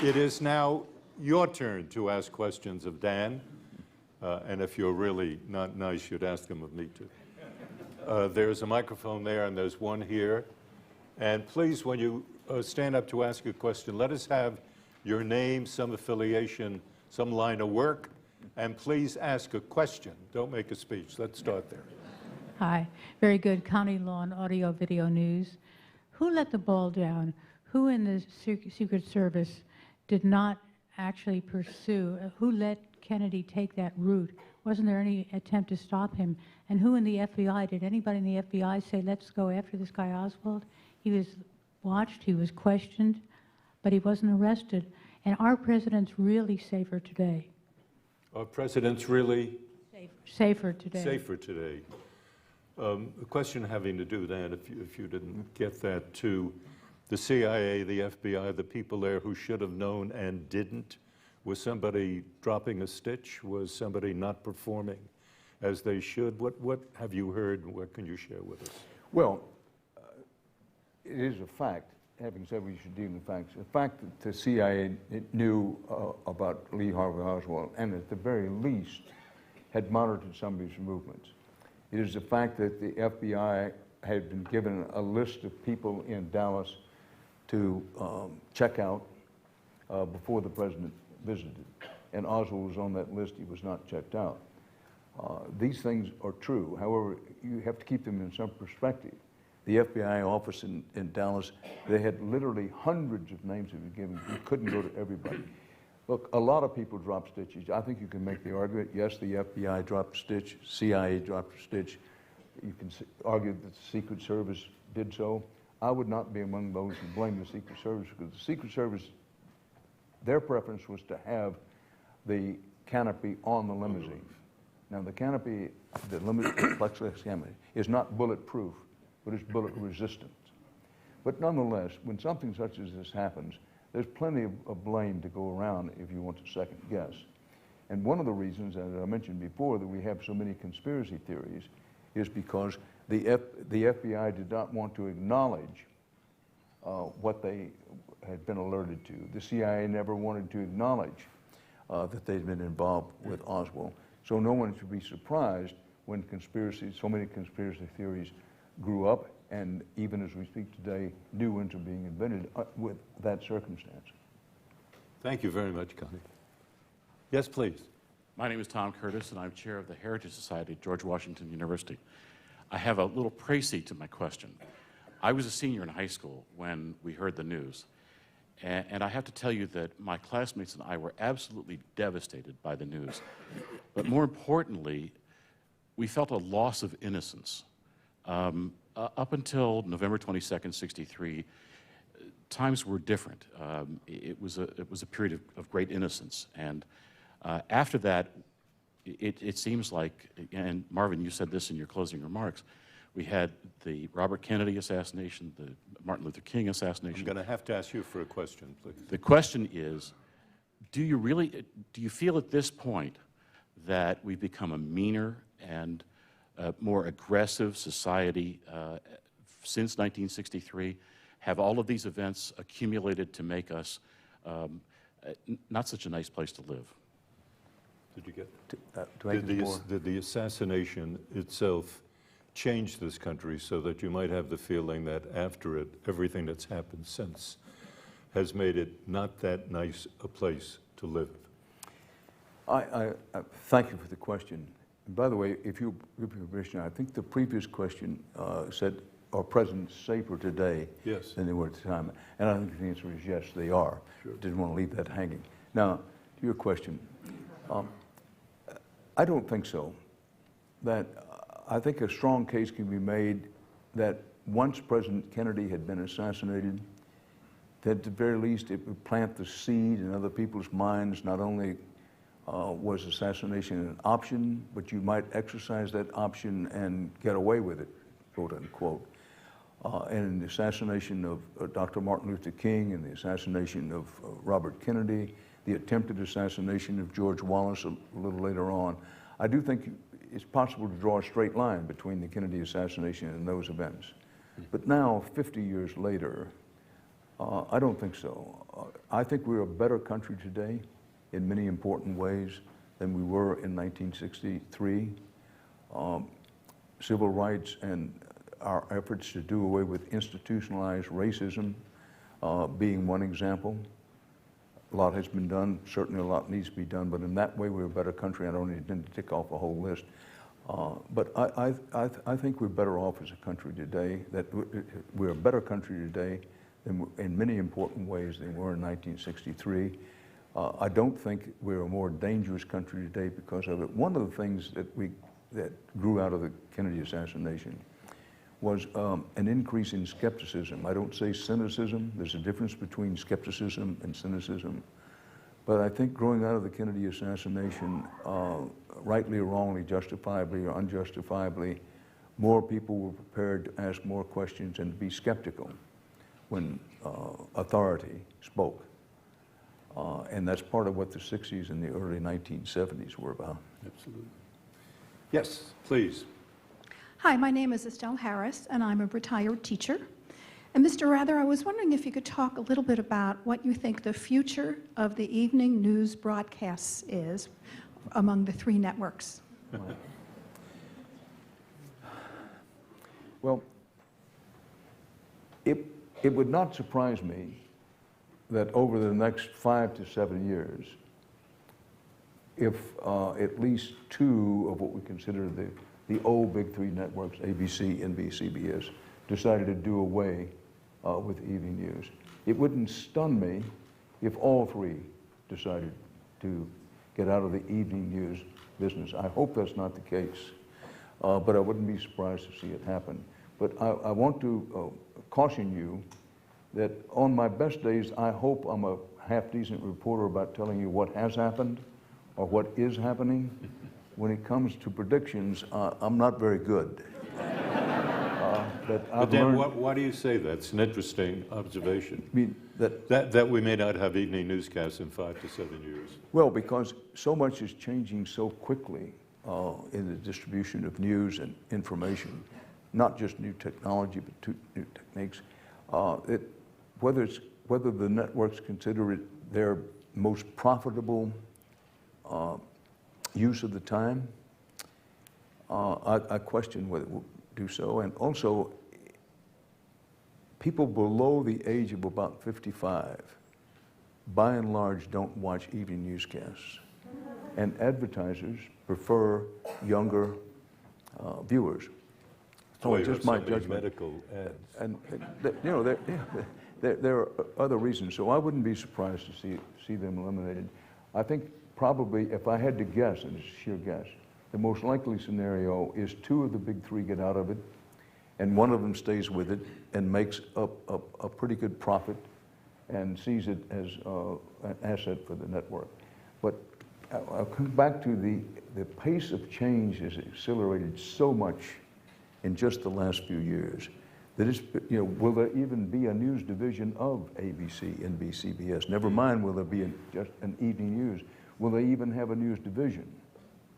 It is now your turn to ask questions of Dan. And if you're really not nice, you'd ask them of me too. There's a microphone there, and there's one here. And please, when you stand up to ask a question, let us have your name, some affiliation, some line of work, and please ask a question. Don't make a speech. Let's start there. Hi. Very good. County Law and Audio Video News. Who let the ball down? Who in the Secret Service did not actually pursue? Who let Kennedy take that route? Wasn't there any attempt to stop him? And who in the FBI, did anybody in the FBI say, let's go after this guy Oswald? He was watched, he was questioned, but he wasn't arrested. And our president's really safer today. Our president's really? Safer today. Safer today. A question having to do, Dan, if you didn't get that, to the CIA, the FBI, the people there who should have known and didn't. Was somebody dropping a stitch? Was somebody not performing as they should? What have you heard, and what can you share with us? Well, it is a fact, having said we should deal with facts, the fact that the CIA knew about Lee Harvey Oswald, and at the very least had monitored some of his movements. It is a fact that the FBI had been given a list of people in Dallas to check out before the president visited. And Oswald was on that list. He was not checked out. These things are true. However, you have to keep them in some perspective. The FBI office in Dallas, they had literally hundreds of names that were given. You couldn't go to everybody. Look, a lot of people drop stitches. I think you can make the argument, yes, the FBI dropped a stitch, CIA dropped a stitch. You can argue that the Secret Service did so. I would not be among those who blame the Secret Service, because the Secret Service, their preference was to have the canopy on the limousine. Now the canopy, the plexiglass canopy, is not bulletproof, but it's bullet resistant. But nonetheless, when something such as this happens, there's plenty of blame to go around if you want to second guess. And one of the reasons, as I mentioned before, that we have so many conspiracy theories is because the FBI did not want to acknowledge what they had been alerted to. The CIA never wanted to acknowledge that they'd been involved with Oswald. So no one should be surprised when so many conspiracy theories grew up, and even as we speak today, new ones are being invented with that circumstance. Thank you very much, Connie. Yes, please. My name is Tom Curtis, and I'm chair of the Heritage Society at George Washington University. I have a little précis to my question. I was a senior in high school when we heard the news, and I have to tell you that my classmates and I were absolutely devastated by the news. But more importantly, we felt a loss of innocence. Up until November 22nd, '63, times were different. It was a period of great innocence, and after that, it seems like, and Marvin, you said this in your closing remarks, we had the Robert Kennedy assassination, the Martin Luther King assassination. I'm going to have to ask you for a question, please. The question is, do you feel at this point that we've become a meaner and more aggressive society since 1963? Have all of these events accumulated to make us not such a nice place to live? Did you get did the assassination itself change this country so that you might have the feeling that after it, everything that's happened since has made it not that nice a place to live? I thank you for the question. And by the way, if you give me permission, I think the previous question said, are presidents safer today than they were at the time? And I think the answer is yes, they are. Sure. Didn't want to leave that hanging. Now, to your question, I don't think so. I think a strong case can be made that once President Kennedy had been assassinated, that at the very least it would plant the seed in other people's minds. Not only was assassination an option, but you might exercise that option and get away with it, quote unquote. And the assassination of Dr. Martin Luther King and the assassination of Robert Kennedy, the attempted assassination of George Wallace a little later on, I do think it's possible to draw a straight line between the Kennedy assassination and those events. But now, 50 years later, I don't think so. I think we're a better country today in many important ways than we were in 1963. Civil rights and our efforts to do away with institutionalized racism being one example. A lot has been done, certainly a lot needs to be done, but in that way we're a better country. I don't intend to tick off a whole list. But I think we're better off as a country today, that we're a better country today than, in many important ways than we were in 1963. I don't think we're a more dangerous country today because of it. One of the things that grew out of the Kennedy assassination was an increase in skepticism. I don't say cynicism. There's a difference between skepticism and cynicism. But I think growing out of the Kennedy assassination, rightly or wrongly, justifiably or unjustifiably, more people were prepared to ask more questions and to be skeptical when authority spoke. And that's part of what the 60s and the early 1970s were about. Absolutely. Yes, please. Hi, my name is Estelle Harris, and I'm a retired teacher. And Mr. Rather, I was wondering if you could talk a little bit about what you think the future of the evening news broadcasts is among the three networks. Well, it would not surprise me that over the next 5 to 7 years, if at least two of what we consider the old big three networks, ABC, NBC, CBS, decided to do away with evening news. It wouldn't stun me if all three decided to get out of the evening news business. I hope that's not the case, but I wouldn't be surprised to see it happen. But I want to caution you that on my best days, I hope I'm a half-decent reporter about telling you what has happened or what is happening. When it comes to predictions, I'm not very good. But Dan, why do you say that? It's an interesting observation. I mean, that we may not have evening newscasts in 5 to 7 years. Well, because so much is changing so quickly in the distribution of news and information, not just new technology, but new techniques. Whether the networks consider it their most profitable use of the time, I question whether it will do so. And also, people below the age of about 55, by and large, don't watch evening newscasts. And advertisers prefer younger viewers. So it's just my judgment. Medical ads. And you know, there are other reasons. So I wouldn't be surprised to see them eliminated. I think probably, if I had to guess, and it's a sheer guess, the most likely scenario is two of the big three get out of it, and one of them stays with it and makes a pretty good profit and sees it as an asset for the network. But I'll come back to the pace of change has accelerated so much in just the last few years that it's, you know, will there even be a news division of ABC, NBC, CBS? Never mind will there be just an evening news. Will they even have a news division?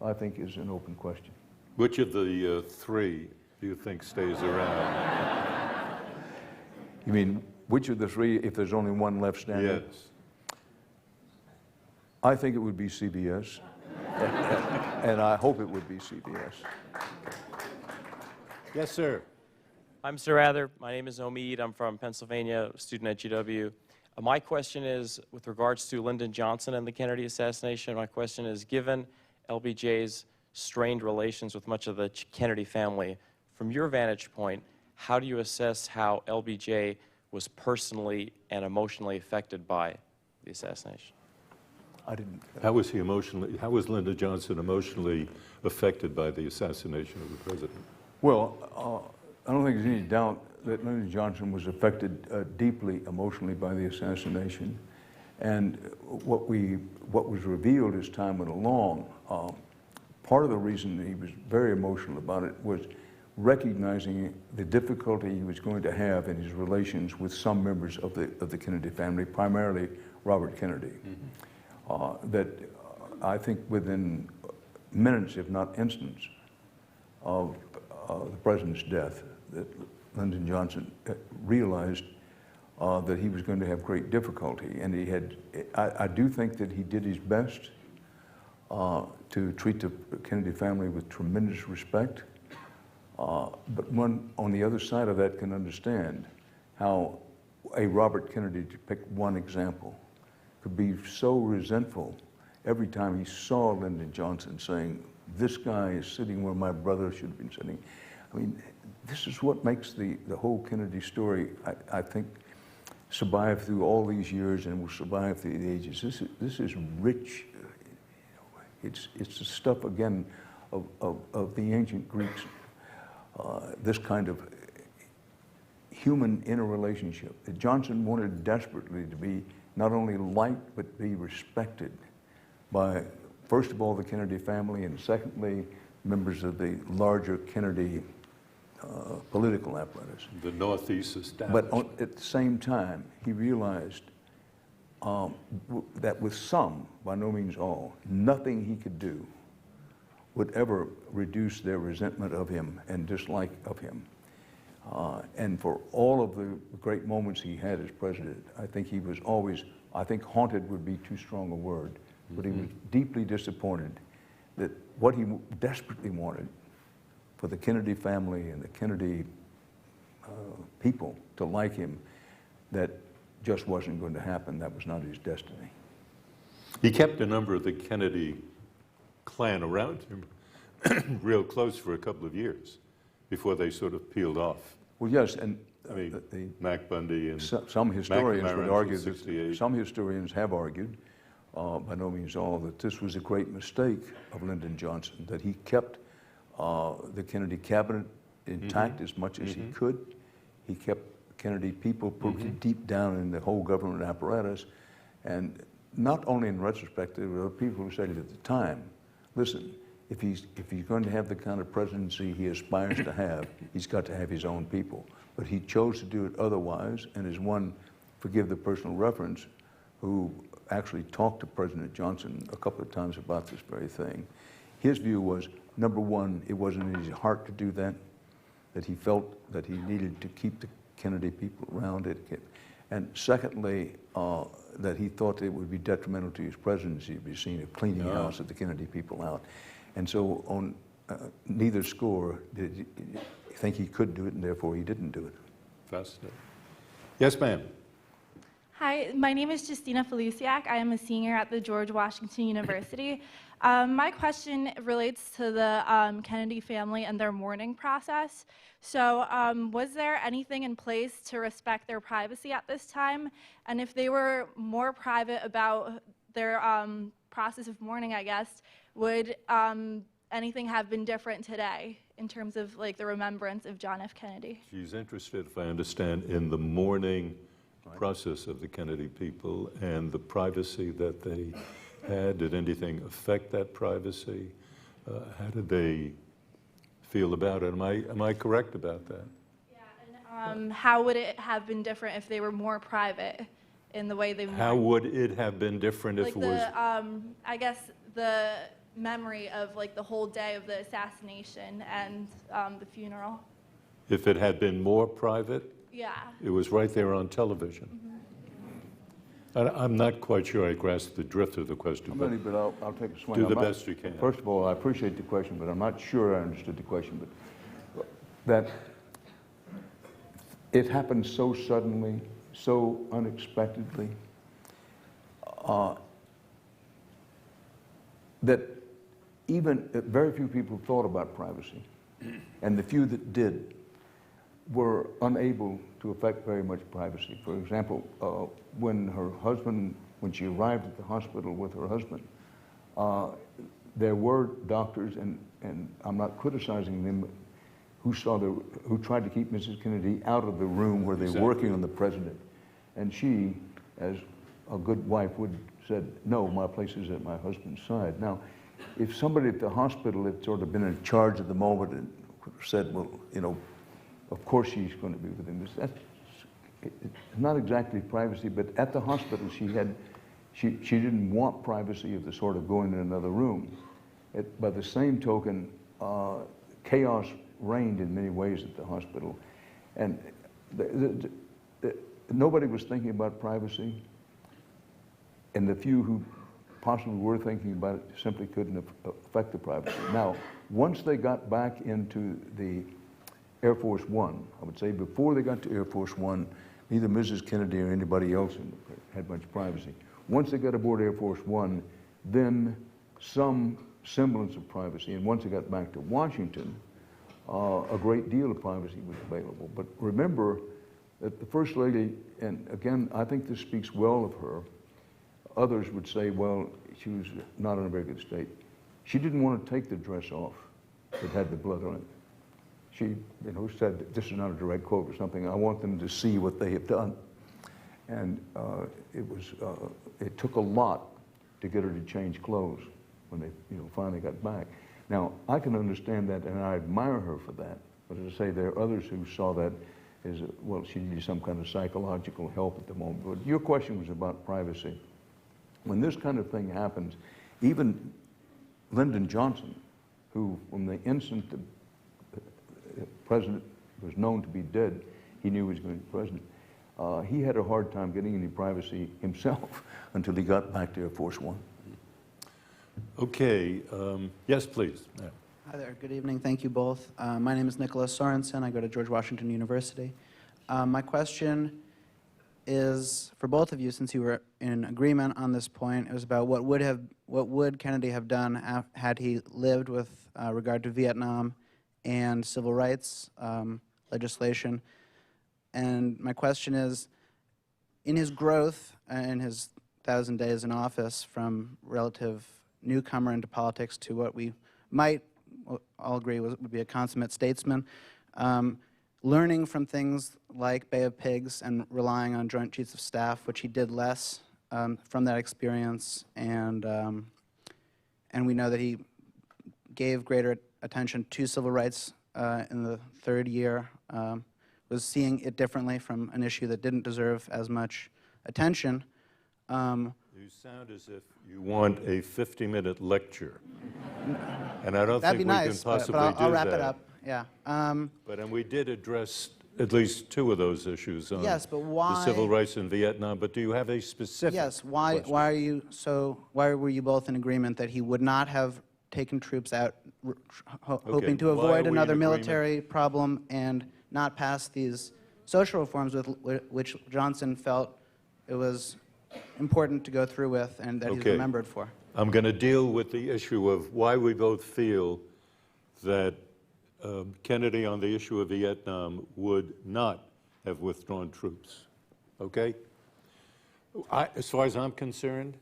I think is an open question. Which of the three do you think stays around? You mean, which of the three, if there's only one left standing? Yes. I think it would be CBS, and I hope it would be CBS. Yes, sir. I'm Sir Rather. My name is Omid. I'm from Pennsylvania, a student at GW. My question is, with regards to Lyndon Johnson and the Kennedy assassination, my question is, given LBJ's strained relations with much of the Kennedy family, from your vantage point, how do you assess how LBJ was personally and emotionally affected by the assassination? I didn't. How was Lyndon Johnson emotionally affected by the assassination of the president? Well, I don't think there's any doubt that Lyndon Johnson was affected deeply emotionally by the assassination. And what was revealed as time went along, part of the reason he was very emotional about it was recognizing the difficulty he was going to have in his relations with some members of the Kennedy family, primarily Robert Kennedy. That I think within minutes, if not instants, of the president's death, that Lyndon Johnson realized that he was going to have great difficulty. And I do think that he did his best to treat the Kennedy family with tremendous respect. But one on the other side of that can understand how a Robert Kennedy, to pick one example, could be so resentful every time he saw Lyndon Johnson saying, this guy is sitting where my brother should have been sitting. I mean, this is what makes the whole Kennedy story, I think, survive through all these years and will survive through the ages. This is rich. It's the stuff, again, of the ancient Greeks, this kind of human interrelationship. That Johnson wanted desperately to be not only liked, but be respected by, first of all, the Kennedy family, and secondly, members of the larger Kennedy political apparatus. The Northeast establishment. But at the same time, he realized that with some, by no means all, nothing he could do would ever reduce their resentment of him and dislike of him. And for all of the great moments he had as president, I think he was always, I think haunted would be too strong a word, but he was deeply disappointed that what he desperately wanted for the Kennedy family and the Kennedy people to like him, that just wasn't going to happen. That was not his destiny. He kept a number of the Kennedy clan around him real close for a couple of years before they sort of peeled off. Well, yes, and I mean, Mac Bundy and some historians would argue that 68. some historians have argued, by no means all, that this was a great mistake of Lyndon Johnson, that he kept the Kennedy cabinet intact as much as he could. He kept Kennedy people put deep down in the whole government apparatus. And not only in retrospect, there were people who said at the time, listen, if he's going to have the kind of presidency he aspires to have, he's got to have his own people. But he chose to do it otherwise, and is one, forgive the personal reference, who actually talked to President Johnson a couple of times about this very thing. His view was, number one, it wasn't in his heart to do that he felt that he needed to keep the Kennedy people around it. And secondly, that he thought it would be detrimental to his presidency to be seen of cleaning house of the Kennedy people out. And so on neither score did he think he could do it, and therefore he didn't do it. Fascinating. Yes, ma'am. Hi, my name is Justina Feluciak. I am a senior at the George Washington University. My question relates to the Kennedy family and their mourning process. So was there anything in place to respect their privacy at this time? And if they were more private about their process of mourning, I guess, would anything have been different today in terms of like the remembrance of John F. Kennedy? She's interested, if I understand, in the mourning process of the Kennedy people and the privacy that they had. Did anything affect that privacy? How did they feel about it? Am I correct about that? Yeah, and how would it have been different if they were more private in the way they mourned? How would it have been different if like it was? I guess the memory of like the whole day of the assassination and the funeral. If it had been more private? Yeah. It was right there on television. I'm not quite sure I grasp the drift of the question, I'm ready, but I'll take a swing. do the best you can. First of all, I appreciate the question, but I'm not sure I understood the question. But that it happened so suddenly, so unexpectedly, that even very few people thought about privacy, and the few that did were unable to affect very much privacy. For example, when she arrived at the hospital with her husband, there were doctors, and I'm not criticizing them, who tried to keep Mrs. Kennedy out of the room where they were working on the president. And she, as a good wife, said, no, my place is at my husband's side. Now, if somebody at the hospital had sort of been in charge at the moment and said, well, you know, of course she's going to be with him. It's not exactly privacy, but at the hospital she didn't want privacy of the sort of going in another room. By the same token, chaos reigned in many ways at the hospital. And nobody was thinking about privacy, and the few who possibly were thinking about it simply couldn't affect the privacy. Now, once they got back into the Air Force One, I would say before they got to Air Force One, neither Mrs. Kennedy or anybody else had much privacy. Once they got aboard Air Force One, then some semblance of privacy, and once they got back to Washington, a great deal of privacy was available. But remember that the First Lady, and again, I think this speaks well of her, others would say, well, she was not in a very good state. She didn't want to take the dress off that had the blood on it. She, said, this is not a direct quote or something, I want them to see what they have done. And it took a lot to get her to change clothes when they, finally got back. Now, I can understand that, and I admire her for that. But as I say, there are others who saw that as, well, she needed some kind of psychological help at the moment. But your question was about privacy. When this kind of thing happens, even Lyndon Johnson, who, from the instant the president was known to be dead, he knew he was going to be president. He had a hard time getting any privacy himself until he got back to Air Force One. Okay, yes, please. Yeah. Hi there, good evening, thank you both. My name is Nicholas Sorensen, I go to George Washington University. My question is for both of you, since you were in agreement on this point. It was about what would Kennedy have done had he lived with regard to Vietnam and civil rights legislation. And my question is, in his growth in his 1,000 days in office from relative newcomer into politics to what we might all agree would be a consummate statesman, learning from things like Bay of Pigs and relying on Joint Chiefs of Staff, which he did less from that experience, and we know that he gave greater attention to civil rights in the third year, was seeing it differently from an issue that didn't deserve as much attention. You sound as if you want a 50-minute lecture, and I don't think we can possibly do that. I'll wrap it up. Yeah. And we did address at least two of those issues on yes, but why, the civil rights in Vietnam. But do you have a specific? Yes. Why were you both in agreement that he would not have taken troops out, hoping to avoid another military problem and not pass these social reforms with which Johnson felt it was important to go through with and that he's remembered for? I'm going to deal with the issue of why we both feel that Kennedy on the issue of Vietnam would not have withdrawn troops, okay? As far as I'm concerned,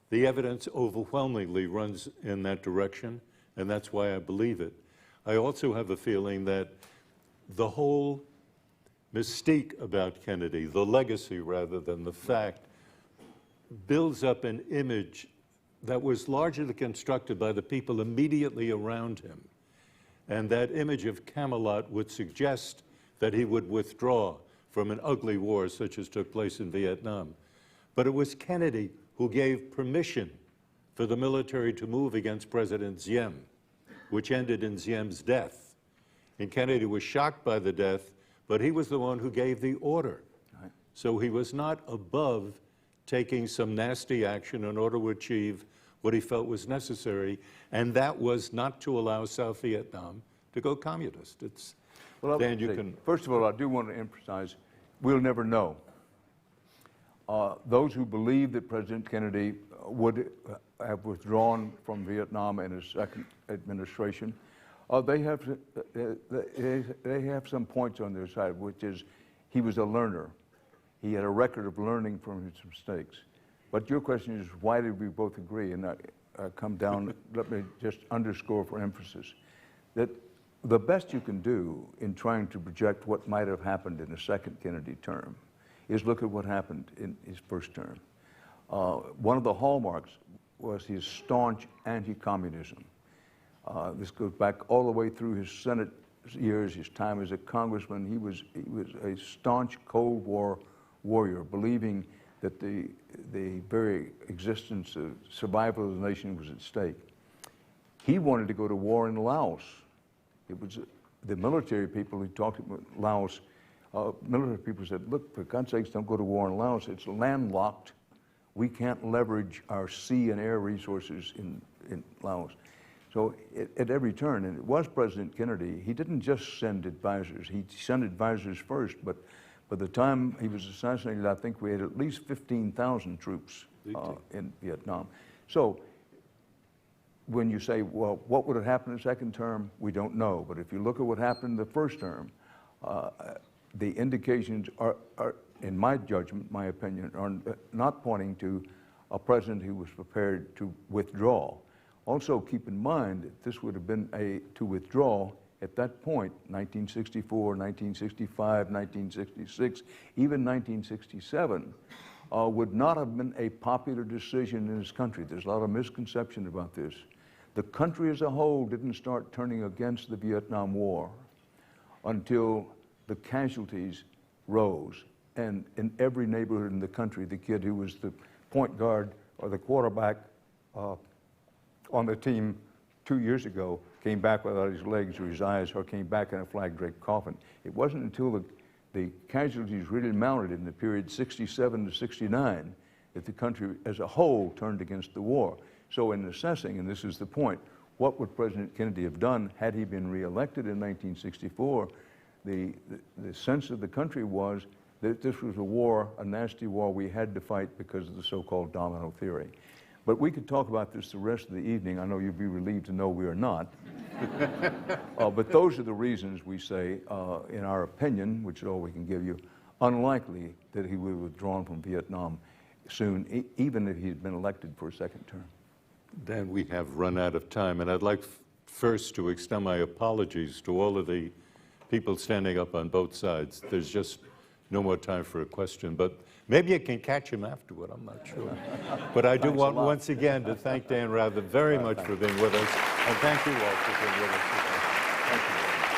the evidence overwhelmingly runs in that direction, and that's why I believe it. I also have a feeling that the whole mystique about Kennedy, the legacy rather than the fact, builds up an image that was largely constructed by the people immediately around him. And that image of Camelot would suggest that he would withdraw from an ugly war such as took place in Vietnam. But it was Kennedy who gave permission for the military to move against President Diem, which ended in Diem's death. And Kennedy was shocked by the death, but he was the one who gave the order. Right. So he was not above taking some nasty action in order to achieve what he felt was necessary, and that was not to allow South Vietnam to go communist. First of all, I do want to emphasize, we'll never know. Those who believe that President Kennedy would have withdrawn from Vietnam in his second administration, they have some points on their side, which is he was a learner. He had a record of learning from his mistakes. But your question is, why did we both agree? And I come down, let me just underscore for emphasis, that the best you can do in trying to project what might have happened in the second Kennedy term is look at what happened in his first term. One of the hallmarks was his staunch anti-communism. This goes back all the way through his Senate years, his time as a congressman. He was a staunch Cold War warrior, believing that the very existence of survival of the nation was at stake. He wanted to go to war in Laos. It was the military people who talked about Laos military people said, look, for God's sakes, don't go to war in Laos. It's landlocked. We can't leverage our sea and air resources in Laos. So at every turn, and it was President Kennedy, he didn't just send advisors. He sent advisors first, but by the time he was assassinated, I think we had at least 15,000 troops in Vietnam. So when you say, well, what would have happened in the second term? We don't know. But if you look at what happened in the first term, the indications are, in my judgment, my opinion, are not pointing to a president who was prepared to withdraw. Also keep in mind that this would have been to withdraw at that point, 1964, 1965, 1966, even 1967, would not have been a popular decision in this country. There's a lot of misconception about this. The country as a whole didn't start turning against the Vietnam War until the casualties rose. And in every neighborhood in the country, the kid who was the point guard or the quarterback on the team 2 years ago came back without his legs or his eyes, or came back in a flag-draped coffin. It wasn't until the casualties really mounted in the period 67 to 69 that the country as a whole turned against the war. So in assessing, and this is the point, what would President Kennedy have done had he been reelected in 1964? The sense of the country was that this was a war, a nasty war we had to fight because of the so-called domino theory. But we could talk about this the rest of the evening. I know you'd be relieved to know we are not. But those are the reasons we say, in our opinion, which is all we can give you, unlikely that he would have withdrawn from Vietnam soon, even if he had been elected for a second term. Dan, we have run out of time, and I'd like first to extend my apologies to all of the people standing up on both sides. There's just no more time for a question, but maybe you can catch him afterward, I'm not sure. But I do want once again to thank Dan Rather very much for being with us, and thank you all for being with us. Thank you.